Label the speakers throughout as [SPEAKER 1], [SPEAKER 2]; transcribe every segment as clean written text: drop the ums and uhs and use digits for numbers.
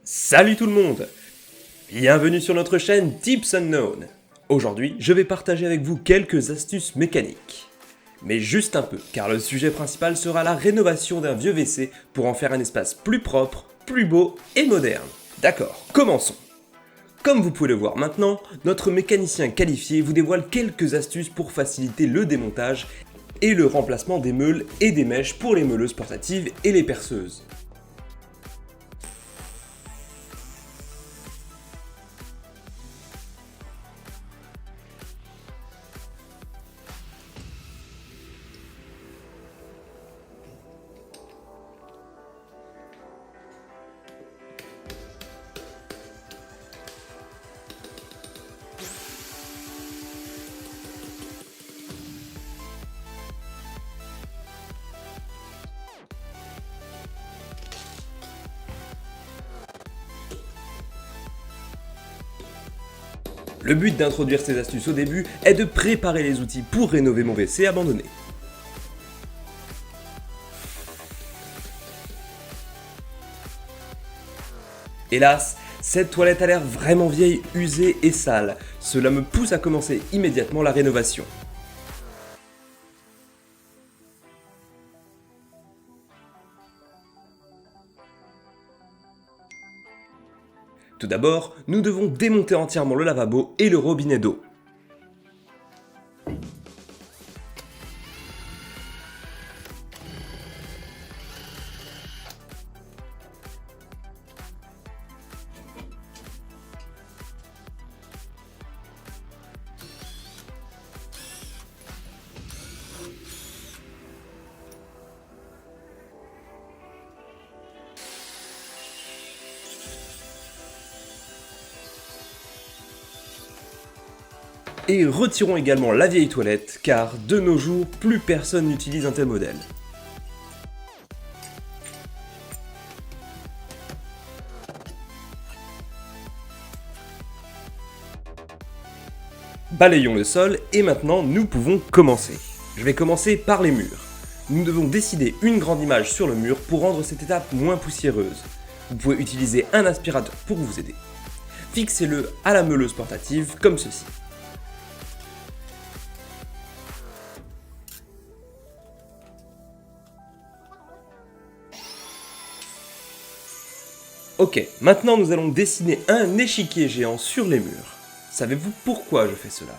[SPEAKER 1] Salut tout le monde! Bienvenue sur notre chaîne Tips Unknown. Aujourd'hui, je vais partager avec vous quelques astuces mécaniques. Mais juste un peu, car le sujet principal sera la rénovation d'un vieux WC pour en faire un espace plus propre, plus beau et moderne. D'accord, commençons. Comme vous pouvez le voir maintenant, notre mécanicien qualifié vous dévoile quelques astuces pour faciliter le démontage et le remplacement des meules et des mèches pour les meuleuses portatives et les perceuses. Le but d'introduire ces astuces au début est de préparer les outils pour rénover mon WC abandonné. Hélas, cette toilette a l'air vraiment vieille, usée et sale. Cela me pousse à commencer immédiatement la rénovation. Tout d'abord, nous devons démonter entièrement le lavabo et le robinet d'eau. Et retirons également la vieille toilette, car de nos jours, plus personne n'utilise un tel modèle. Balayons le sol et maintenant nous pouvons commencer. Je vais commencer par les murs. Nous devons décider une grande image sur le mur pour rendre cette étape moins poussiéreuse. Vous pouvez utiliser un aspirateur pour vous aider. Fixez-le à la meuleuse portative comme ceci. Ok, maintenant nous allons dessiner un échiquier géant sur les murs. Savez-vous pourquoi je fais cela ?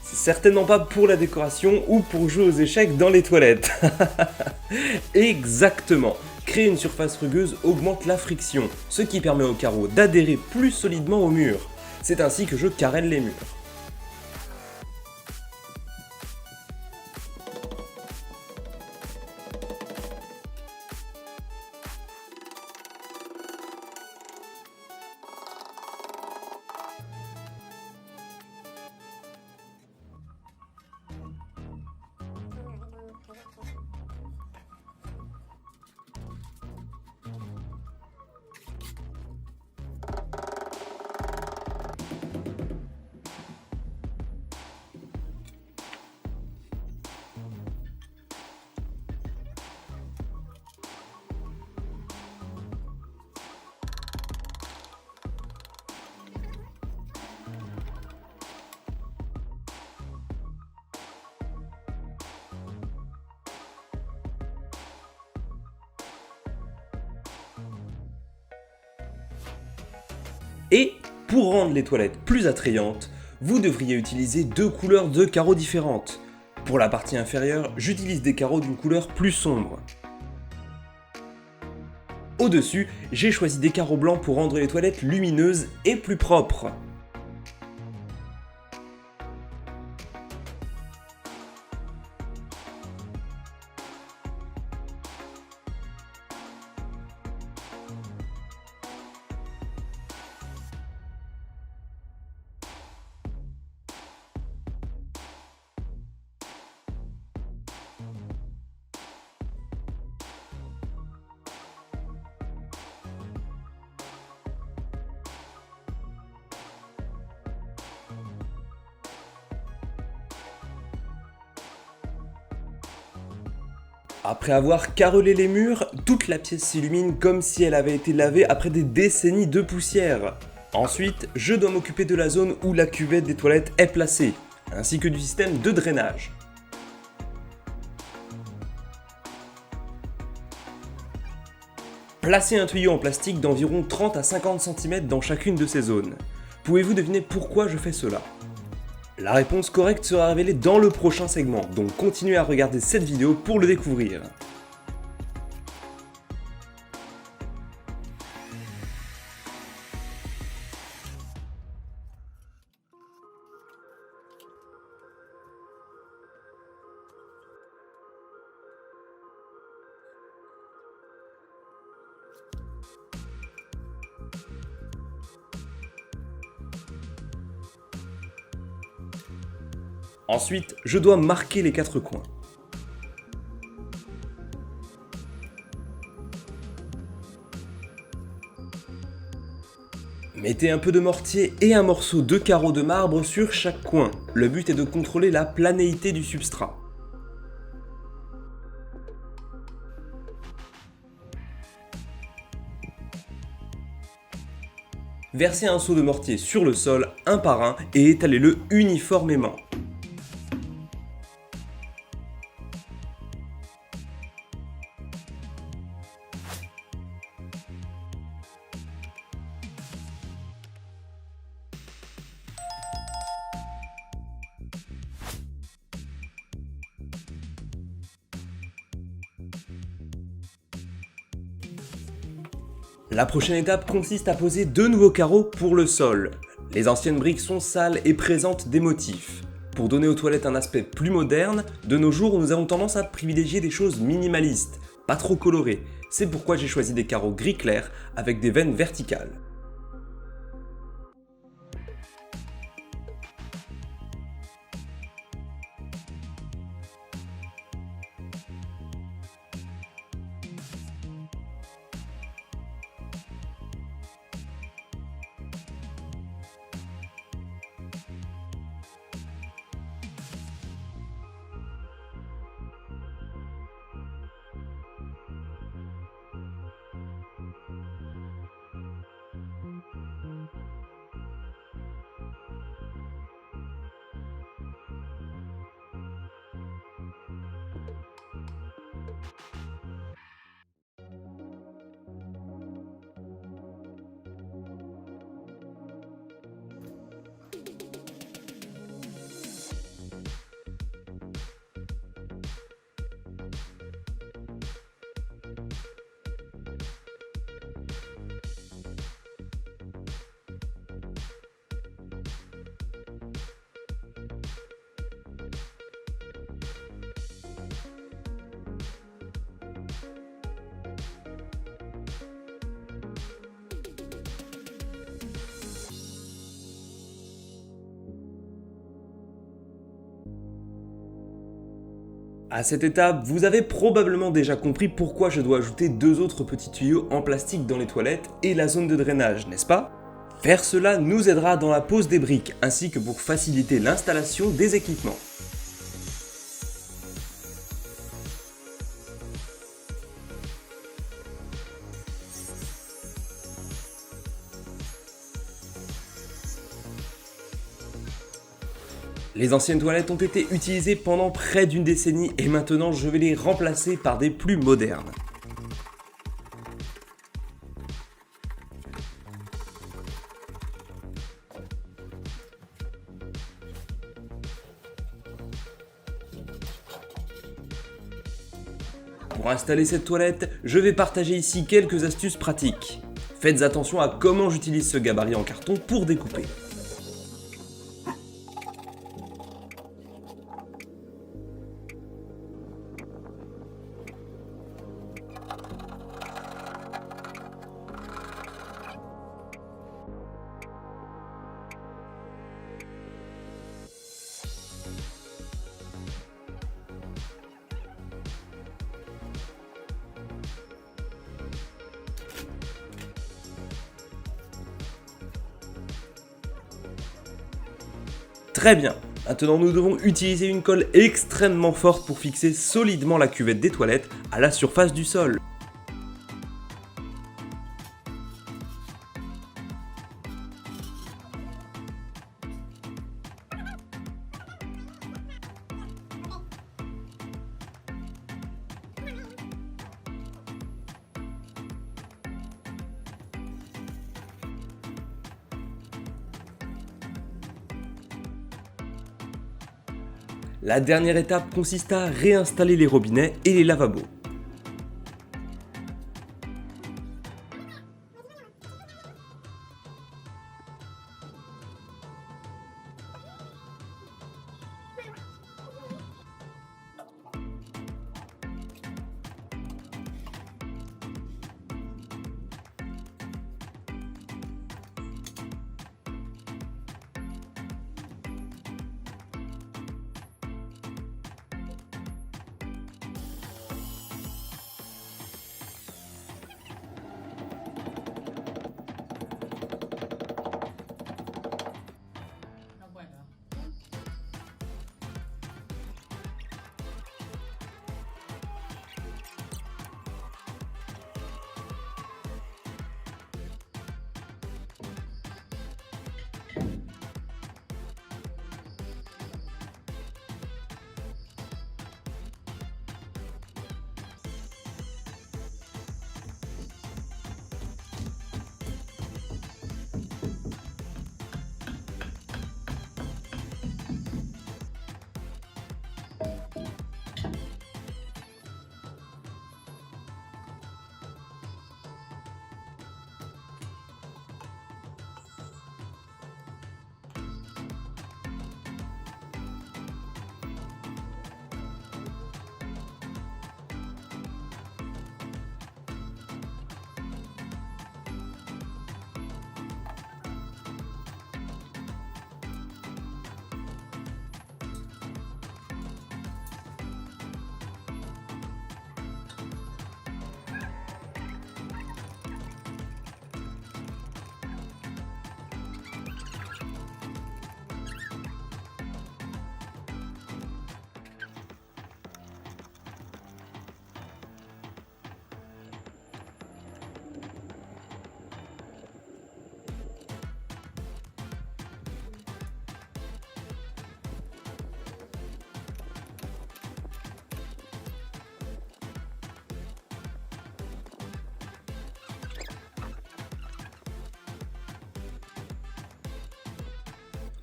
[SPEAKER 1] C'est certainement pas pour la décoration ou pour jouer aux échecs dans les toilettes. Exactement. Créer une surface rugueuse augmente la friction, ce qui permet aux carreaux d'adhérer plus solidement au mur. C'est ainsi que je carrelle les murs. Et pour rendre les toilettes plus attrayantes, vous devriez utiliser deux couleurs de carreaux différentes. Pour la partie inférieure, j'utilise des carreaux d'une couleur plus sombre. Au-dessus, j'ai choisi des carreaux blancs pour rendre les toilettes lumineuses et plus propres. Après avoir carrelé les murs, toute la pièce s'illumine comme si elle avait été lavée après des décennies de poussière. Ensuite, je dois m'occuper de la zone où la cuvette des toilettes est placée, ainsi que du système de drainage. Placez un tuyau en plastique d'environ 30 à 50 cm dans chacune de ces zones. Pouvez-vous deviner pourquoi je fais cela ? La réponse correcte sera révélée dans le prochain segment, donc continuez à regarder cette vidéo pour le découvrir. Ensuite, je dois marquer les 4 coins. Mettez un peu de mortier et un morceau de carreau de marbre sur chaque coin. Le but est de contrôler la planéité du substrat. Versez un seau de mortier sur le sol, un par un, et étalez-le uniformément. La prochaine étape consiste à poser 2 nouveaux carreaux pour le sol. Les anciennes briques sont sales et présentent des motifs. Pour donner aux toilettes un aspect plus moderne, de nos jours nous avons tendance à privilégier des choses minimalistes, pas trop colorées. C'est pourquoi j'ai choisi des carreaux gris clair avec des veines verticales. À cette étape, vous avez probablement déjà compris pourquoi je dois ajouter 2 autres petits tuyaux en plastique dans les toilettes et la zone de drainage, n'est-ce pas ? Faire cela nous aidera dans la pose des briques, ainsi que pour faciliter l'installation des équipements. Les anciennes toilettes ont été utilisées pendant près d'une décennie et maintenant je vais les remplacer par des plus modernes. Pour installer cette toilette, je vais partager ici quelques astuces pratiques. Faites attention à comment j'utilise ce gabarit en carton pour découper. Très bien, Maintenant, nous devons utiliser une colle extrêmement forte pour fixer solidement la cuvette des toilettes à la surface du sol. La dernière étape consiste à réinstaller les robinets et les lavabos.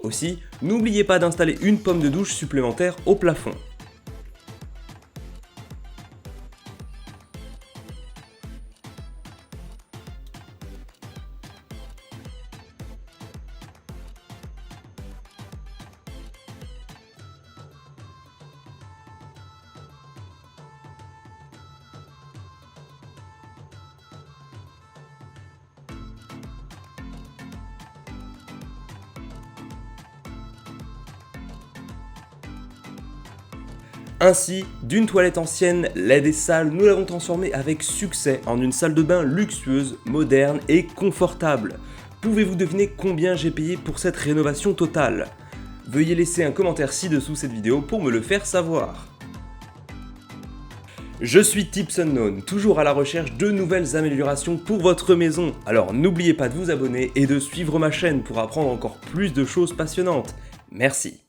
[SPEAKER 1] Aussi, n'oubliez pas d'installer une pomme de douche supplémentaire au plafond. Ainsi, d'une toilette ancienne, laide et sale, nous l'avons transformée avec succès en une salle de bain luxueuse, moderne et confortable. Pouvez-vous deviner combien j'ai payé pour cette rénovation totale? Veuillez laisser un commentaire ci-dessous cette vidéo pour me le faire savoir. Je suis Tips Unknown, toujours à la recherche de nouvelles améliorations pour votre maison. Alors n'oubliez pas de vous abonner et de suivre ma chaîne pour apprendre encore plus de choses passionnantes. Merci.